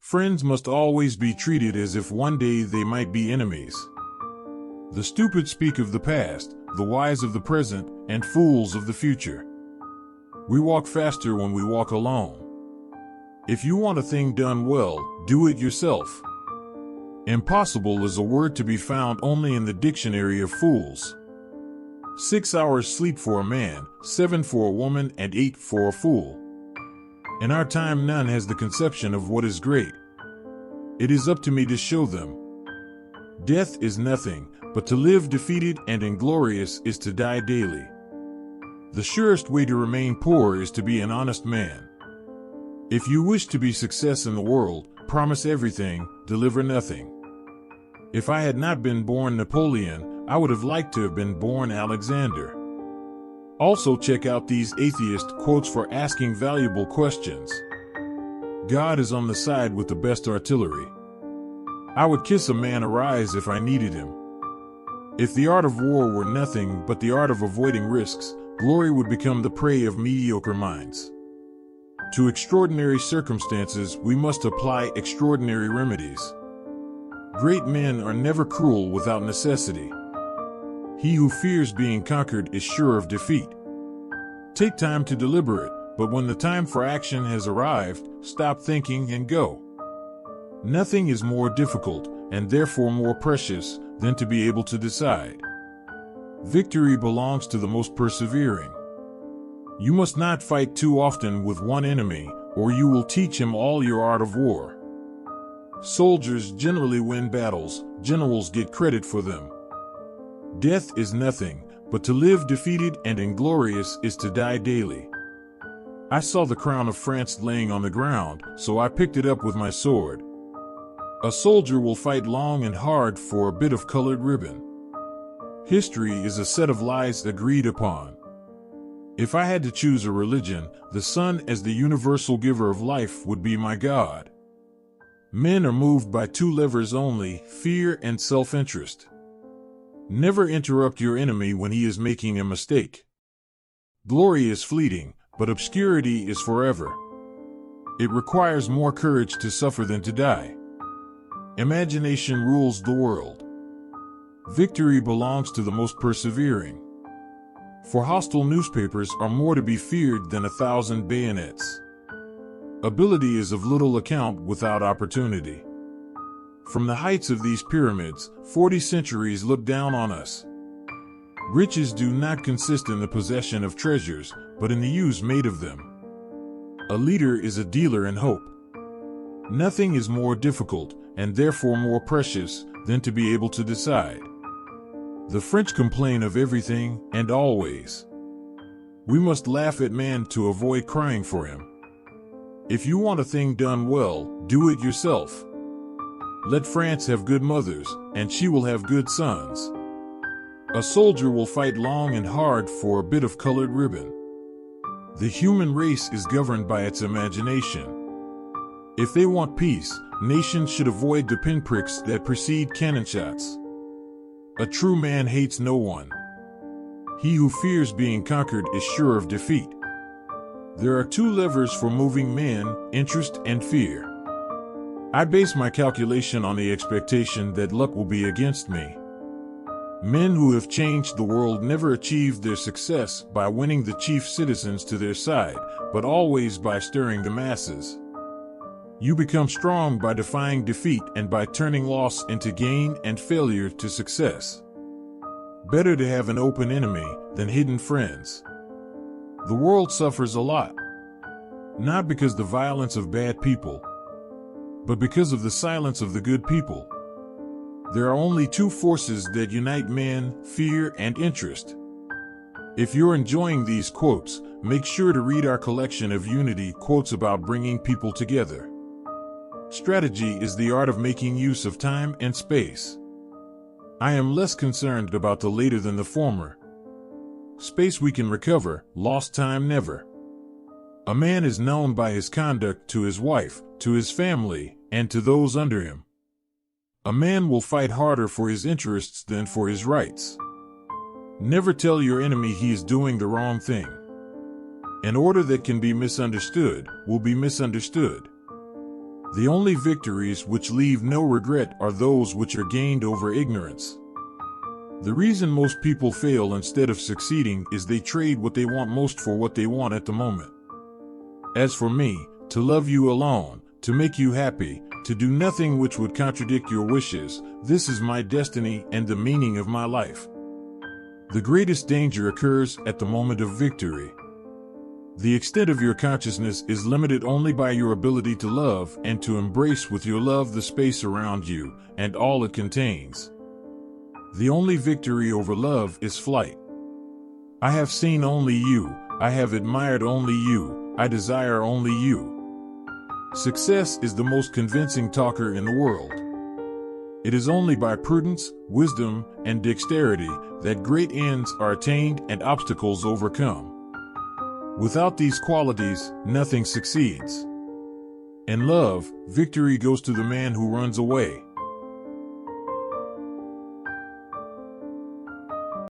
Friends must always be treated as if one day they might be enemies. The stupid speak of the past, the wise of the present, and fools of the future. We walk faster when we walk alone. If you want a thing done well, do it yourself. Impossible is a word to be found only in the dictionary of fools. 6 hours sleep for a man, 7 for a woman, and 8 for a fool. In our time, none has the conception of what is great. It is up to me to show them. Death is nothing, but to live defeated and inglorious is to die daily. The surest way to remain poor is to be an honest man. If you wish to be success in the world, promise everything, deliver nothing. If I had not been born Napoleon, I would have liked to have been born Alexander. Also check out these atheist quotes for asking valuable questions. God is on the side with the best artillery. I would kiss a man arise if I needed him. If the art of war were nothing but the art of avoiding risks, glory would become the prey of mediocre minds. To extraordinary circumstances, we must apply extraordinary remedies. Great men are never cruel without necessity. He who fears being conquered is sure of defeat. Take time to deliberate, but when the time for action has arrived, stop thinking and go. Nothing is more difficult, and therefore more precious, than to be able to decide. Victory belongs to the most persevering. You must not fight too often with one enemy, or you will teach him all your art of war. Soldiers generally win battles, generals get credit for them. Death is nothing, but to live defeated and inglorious is to die daily. I saw the crown of France laying on the ground, so I picked it up with my sword. A soldier will fight long and hard for a bit of colored ribbon. History is a set of lies agreed upon. If I had to choose a religion, the sun as the universal giver of life would be my God. Men are moved by two levers only, fear and self-interest. Never interrupt your enemy when he is making a mistake. Glory is fleeting, but obscurity is forever. It requires more courage to suffer than to die. Imagination rules the world. Victory belongs to the most persevering. For hostile newspapers are more to be feared than 1,000 bayonets. Ability is of little account without opportunity. From the heights of these pyramids, 40 centuries look down on us. Riches do not consist in the possession of treasures, but in the use made of them. A leader is a dealer in hope. Nothing is more difficult, and therefore more precious, than to be able to decide. The French complain of everything and always. We must laugh at man to avoid crying for him. If you want a thing done well, do it yourself. Let France have good mothers, and she will have good sons. A soldier will fight long and hard for a bit of colored ribbon. The human race is governed by its imagination. If they want peace, nations should avoid the pinpricks that precede cannon shots. A true man hates no one. He who fears being conquered is sure of defeat. There are two levers for moving men, interest and fear. I base my calculation on the expectation that luck will be against me. Men who have changed the world never achieved their success by winning the chief citizens to their side, but always by stirring the masses. You become strong by defying defeat and by turning loss into gain and failure to success. Better to have an open enemy than hidden friends. The world suffers a lot. Not because of the violence of bad people, but because of the silence of the good people. There are only two forces that unite men, fear and interest. If you're enjoying these quotes, make sure to read our collection of Unity quotes about bringing people together. Strategy is the art of making use of time and space. I am less concerned about the later than the former. Space we can recover, lost time never. A man is known by his conduct to his wife, to his family, and to those under him. A man will fight harder for his interests than for his rights. Never tell your enemy he is doing the wrong thing. An order that can be misunderstood will be misunderstood. The only victories which leave no regret are those which are gained over ignorance. The reason most people fail instead of succeeding is they trade what they want most for what they want at the moment. As for me, to love you alone, to make you happy, to do nothing which would contradict your wishes, this is my destiny and the meaning of my life. The greatest danger occurs at the moment of victory. The extent of your consciousness is limited only by your ability to love and to embrace with your love the space around you and all it contains. The only victory over love is flight. I have seen only you, I have admired only you, I desire only you. Success is the most convincing talker in the world. It is only by prudence, wisdom, and dexterity that great ends are attained and obstacles overcome. Without these qualities, nothing succeeds. In love, victory goes to the man who runs away.